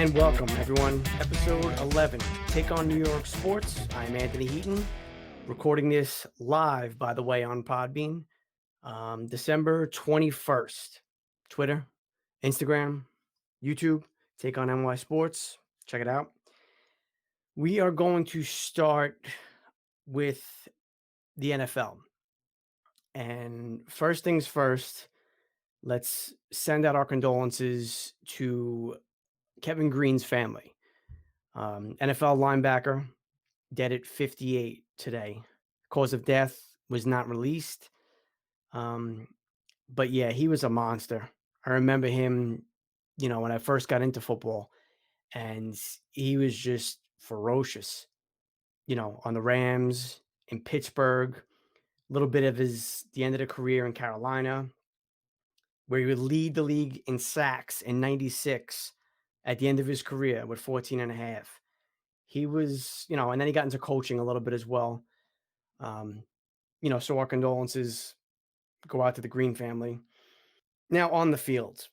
And welcome, everyone. Episode 11, Take on New York Sports. I'm Anthony Heaton, recording this live, by the way, on Podbean, December 21st. Twitter, Instagram, YouTube, Take on NY Sports. Check it out. We are going to start with the NFL. And first things first, let's send out our condolences to Kevin Green's family. NFL linebacker, dead at 58 today. Cause of death was not released. But yeah, he was a monster. I remember him, when I first got into football, and he was just ferocious, on the Rams, in Pittsburgh, a little bit of the end of the career in Carolina, where he would lead the league in sacks in 96 at the end of his career with 14 and a half. He was, and then he got into coaching a little bit as well. Um, so our condolences go out to the Green family. Now on the field,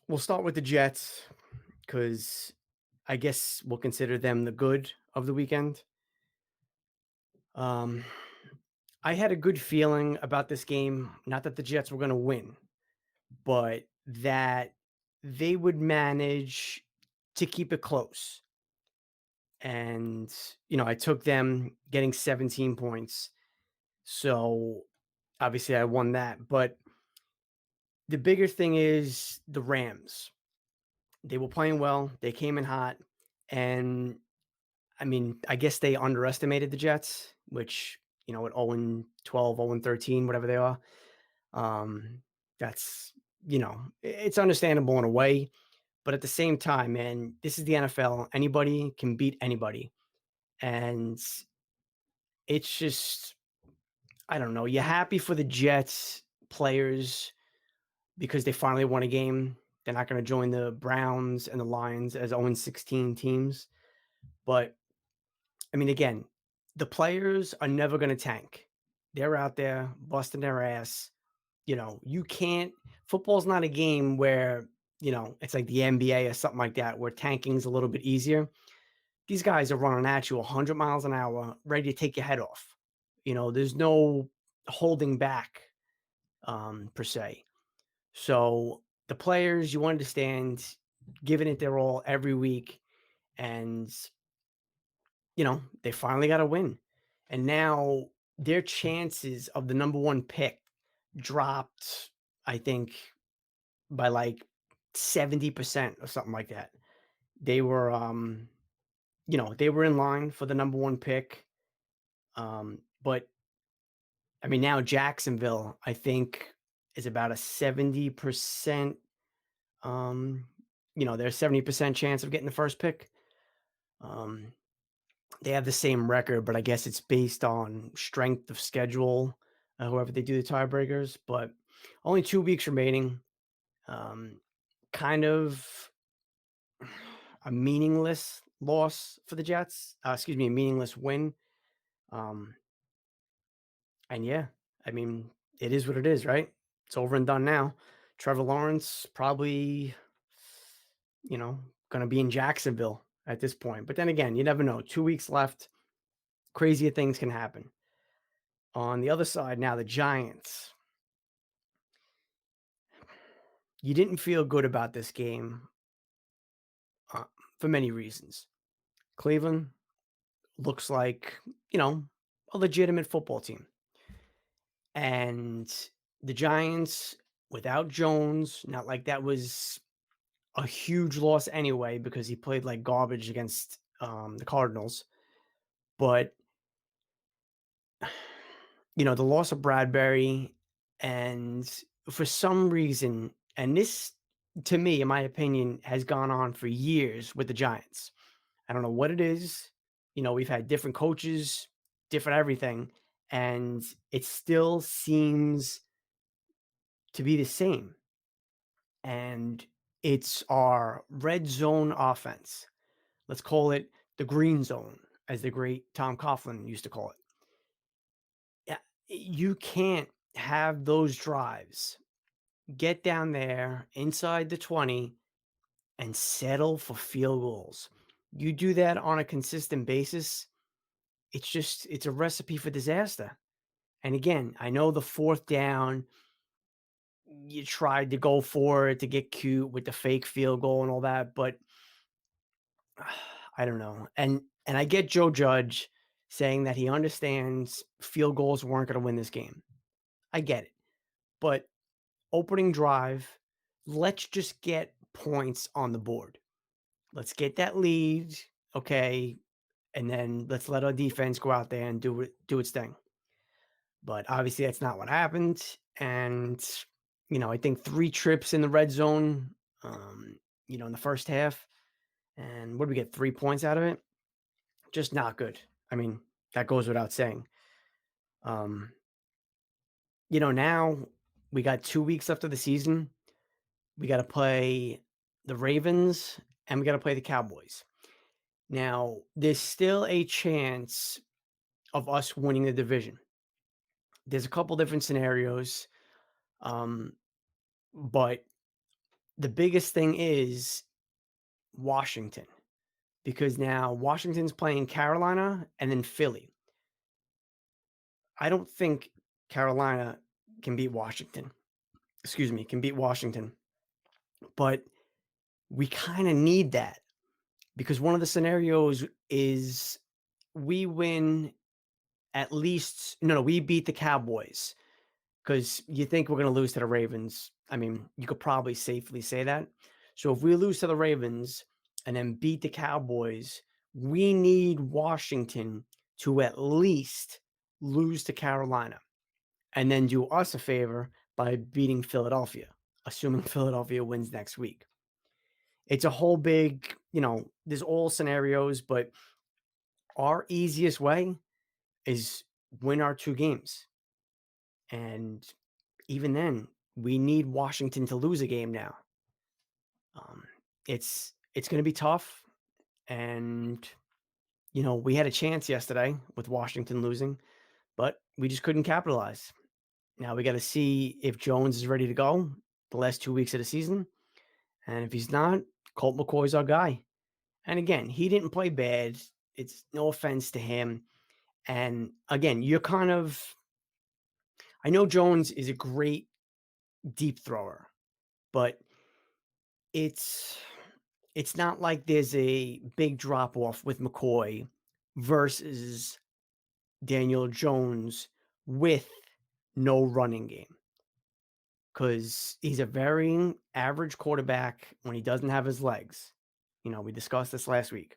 we'll start with the Jets because I guess we'll consider them the good of the weekend. Um, I had a good feeling about this game, not that the Jets were going to win, but that they would manage to keep it close. And, I took them getting 17 points. So obviously I won that. But the bigger thing is the Rams. They were playing well. They came in hot. And I mean, I guess they underestimated the Jets, which, at 0 12, 0 13, whatever they are. That's, it's understandable in a way. But at the same time, man, this is the NFL. Anybody can beat anybody. And it's just, I don't know. You're happy for the Jets players because they finally won a game. They're not going to join the Browns and the Lions as 0-16 teams. But, I mean, again, the players are never going to tank. They're out there busting their ass. You can't – football's not a game where, it's like the NBA or something like that where tanking's a little bit easier. These guys are running at you 100 miles an hour, ready to take your head off. There's no holding back per se. So the players, you understand, giving it their all every week. And, they finally got a win. And now their chances of the number one pick dropped, I think, by like 70% or something like that. They were, they were in line for the number one pick. But I mean, now Jacksonville, I think, is about a 70%, there's 70% chance of getting the first pick. They have the same record, but I guess it's based on strength of schedule, whoever they do the tiebreakers, but only 2 weeks remaining. Kind of a meaningless loss for the Jets. A meaningless win. And yeah, I mean, it is what it is, right? It's over and done now. Trevor Lawrence probably, going to be in Jacksonville at this point. But then again, you never know. 2 weeks left. Crazier things can happen. On the other side now, the Giants. You didn't feel good about this game for many reasons. Cleveland looks like, a legitimate football team. And the Giants, without Jones, not like that was a huge loss anyway because he played like garbage against the Cardinals. But, the loss of Bradbury, and for some reason, and this, to me, in my opinion, has gone on for years with the Giants. I don't know what it is. We've had different coaches, different everything, and it still seems to be the same. And it's our red zone offense. Let's call it the green zone, as the great Tom Coughlin used to call it. Yeah, you can't have those drives, get down there inside the 20 and settle for field goals. You do that on a consistent basis, it's a recipe for disaster. And again, I know the fourth down, you tried to go for it to get cute with the fake field goal and all that, but I don't know. And I get Joe Judge saying that he understands field goals weren't going to win this game. I get it. But opening drive, let's just get points on the board. Let's get that lead, okay, and then let's let our defense go out there and do its thing. But obviously that's not what happened. And I think 3 trips in the red zone, um, in the first half. And what did we get? 3 points out of it? Just not good. I mean, that goes without saying. Um, now we got 2 weeks left of the season. We got to play the Ravens and we got to play the Cowboys. Now, there's still a chance of us winning the division. There's a couple different scenarios. Um, but the biggest thing is Washington, because now Washington's playing Carolina and then Philly. I don't think Carolina can beat Washington. Excuse me, can beat Washington. But we kind of need that because one of the scenarios is we win at least no, we beat the Cowboys because you think we're going to lose to the Ravens. I mean, you could probably safely say that. So if we lose to the Ravens and then beat the Cowboys, we need Washington to at least lose to Carolina and then do us a favor by beating Philadelphia, assuming Philadelphia wins next week. It's a whole big, there's all scenarios, but our easiest way is win our 2 games. And even then, we need Washington to lose a game now. Um, it's going to be tough, and we had a chance yesterday with Washington losing, but we just couldn't capitalize. Now we got to see if Jones is ready to go the last 2 weeks of the season, and if he's not, Colt McCoy's our guy. And again, he didn't play bad. It's no offense to him. And again, I know Jones is a great deep thrower, but it's it's not like there's a big drop off with McCoy versus Daniel Jones with no running game. Because he's a very average quarterback when he doesn't have his legs. We discussed this last week.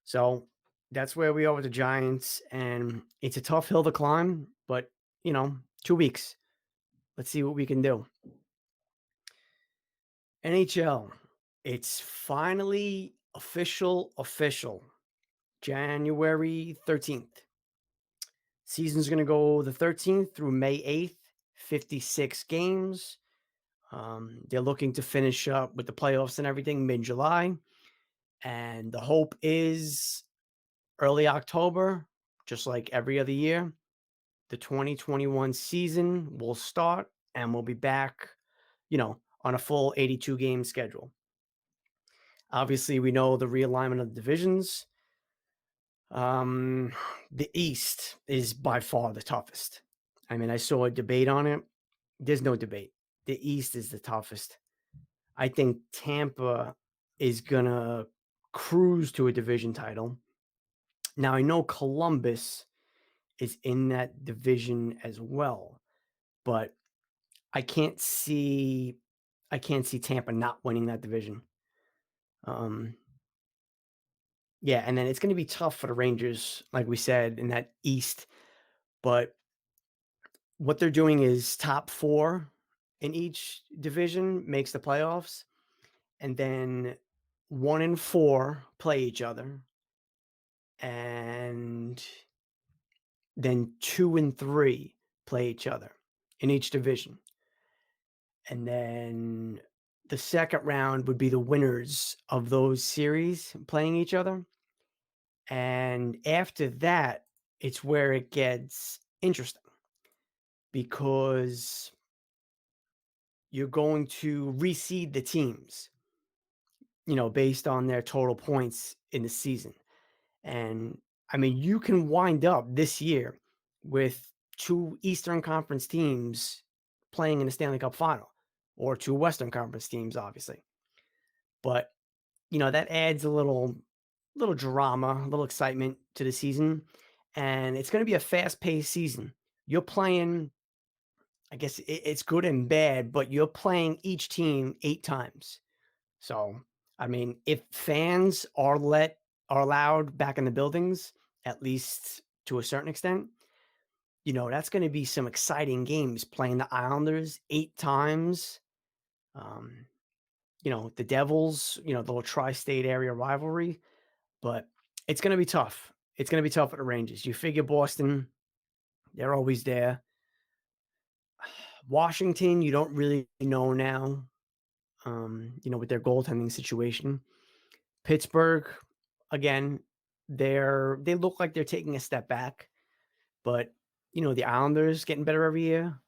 So that's where we are with the Giants. And it's a tough hill to climb, but, 2 weeks. Let's see what we can do. NHL. It's finally official. January 13th. Season's going to go the 13th through May 8th, 56 games. They're looking to finish up with the playoffs and everything mid-July. And the hope is early October, just like every other year, the 2021 season will start and we'll be back, on a full 82 game schedule. Obviously, we know the realignment of the divisions. The East is by far the toughest. I mean, I saw a debate on it. There's no debate. The East is the toughest. I think Tampa is going to cruise to a division title. Now, I know Columbus is in that division as well, but I can't see Tampa not winning that division. Yeah, and then it's going to be tough for the Rangers, like we said, in that East. But what they're doing is top 4 in each division makes the playoffs, and then 1 and 4 play each other, and then 2 and 3 play each other in each division. And then the second round would be the winners of those series playing each other. And after that, it's where it gets interesting because you're going to reseed the teams. based on their total points in the season. And I mean, you can wind up this year with two Eastern Conference teams playing in the Stanley Cup final, or two Western Conference teams, obviously. But, that adds a little drama, a little excitement to the season. And it's going to be a fast-paced season. You're playing, I guess it's good and bad, but you're playing each team 8 times. So, I mean, if fans are allowed back in the buildings, at least to a certain extent, that's going to be some exciting games playing the Islanders 8 times. Um, the Devils, the little tri-state area rivalry, but it's going to be tough. It's going to be tough at the Rangers. You figure Boston, they're always there. Washington, you don't really know now, with their goaltending situation. Pittsburgh, again, they look like they're taking a step back, but the Islanders getting better every year,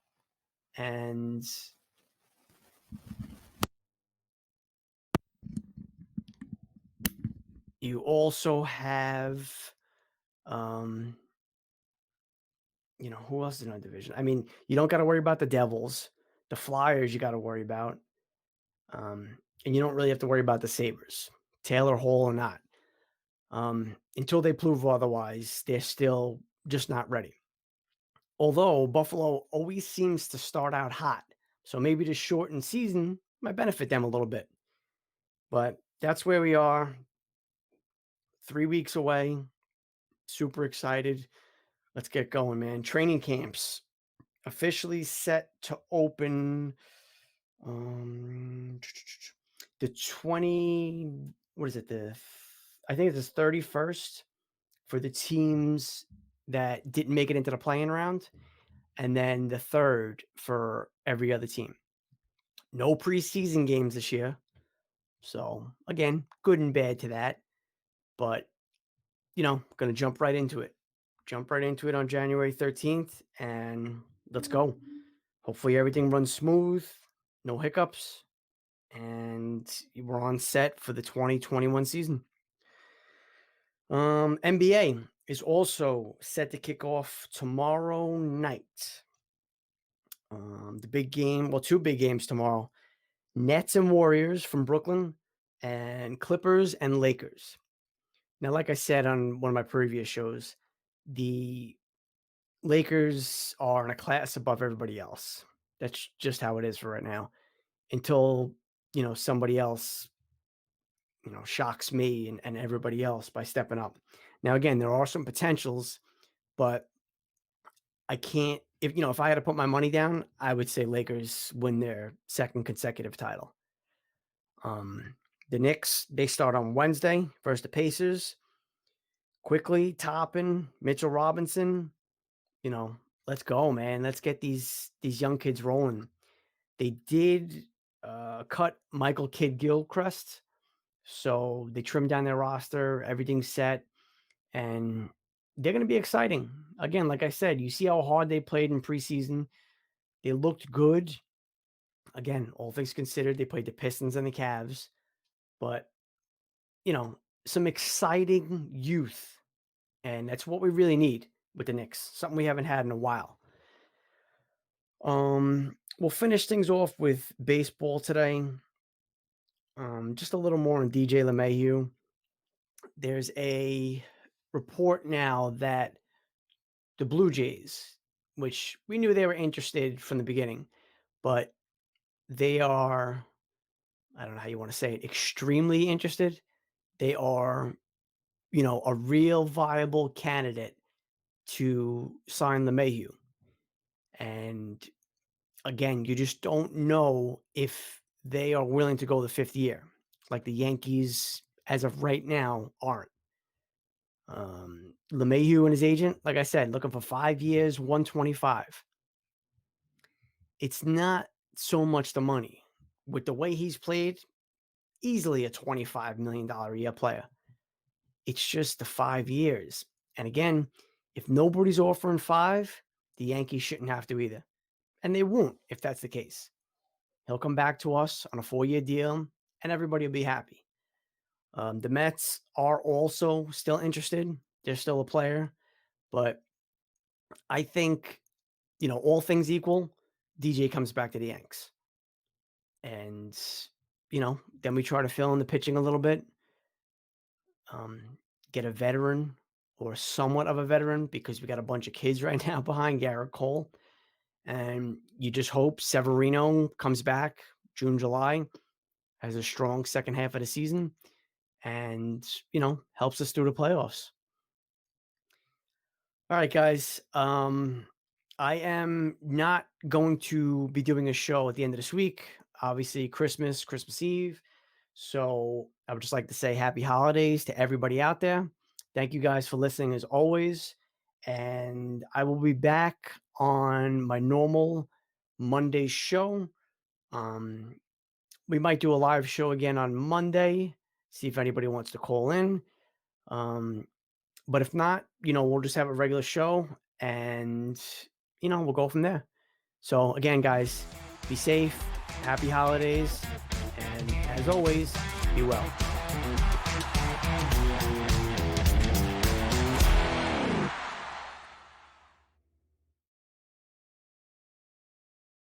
and you also have, um, who else is in our division? I mean, you don't got to worry about the Devils, the Flyers. You got to worry about, and you don't really have to worry about the Sabres, Taylor Hall or not. Until they prove otherwise, they're still just not ready. Although Buffalo always seems to start out hot. So maybe the shortened season might benefit them a little bit. But that's where we are. 3 weeks away. Super excited. Let's get going, man. Training camps officially set to open um the 20 what is it? I think it's the 31st for the teams that didn't make it into the playing round, and then the 3rd for every other team. No preseason games this year. So, again, good and bad to that. But, going to jump right into it. Jump right into it on January 13th, and let's go. Hopefully, everything runs smooth, no hiccups, and we're on set for the 2021 season. NBA is also set to kick off tomorrow night. The big game, well, 2 big games tomorrow. Nets and Warriors from Brooklyn, and Clippers and Lakers. Now, like I said on one of my previous shows, the Lakers are in a class above everybody else. That's just how it is for right now. Until, somebody else, shocks me and everybody else by stepping up. Now, again, there are some potentials, but I can't, if I had to put my money down, I would say Lakers win their second consecutive title. The Knicks, they start on Wednesday versus the Pacers. Quickly, Toppin, Mitchell Robinson, let's go, man. Let's get these young kids rolling. They did cut Michael Kidd Gilchrist, so they trimmed down their roster. Everything's set, and they're going to be exciting. Again, like I said, you see how hard they played in preseason. They looked good. Again, all things considered, they played the Pistons and the Cavs, but some exciting youth, and that's what we really need with the Knicks. Something we haven't had in a while. We'll finish things off with baseball today. Just a little more on DJ LeMahieu. There's a report now that the Blue Jays, which we knew they were interested from the beginning, but they are, I don't know how you want to say it, extremely interested. They are, a real viable candidate to sign LeMahieu. And again, you just don't know if they are willing to go the 5th year, like the Yankees, as of right now, aren't. LeMahieu and his agent, like I said, looking for 5 years, 125. It's not so much the money. With the way he's played, easily a $25 million a year player. It's just the 5 years. And again, if nobody's offering 5, the Yankees shouldn't have to either. And they won't if that's the case. He'll come back to us on a 4-year deal, and everybody will be happy. The Mets are also still interested. They're still a player, but I think, all things equal, DJ comes back to the Yanks. And, then we try to fill in the pitching a little bit, um, get a veteran or somewhat of a veteran because we got a bunch of kids right now behind Garrett Cole. And you just hope Severino comes back June, July, has a strong second half of the season and, helps us through the playoffs. All right, guys. I am not going to be doing a show at the end of this week. Obviously, Christmas Eve. So I would just like to say happy holidays to everybody out there. Thank you guys for listening as always. And I will be back on my normal Monday show. Um, we might do a live show again on Monday, see if anybody wants to call in. Um, but if not, we'll just have a regular show and, we'll go from there. So again, guys, be safe, happy holidays, and as always, be well.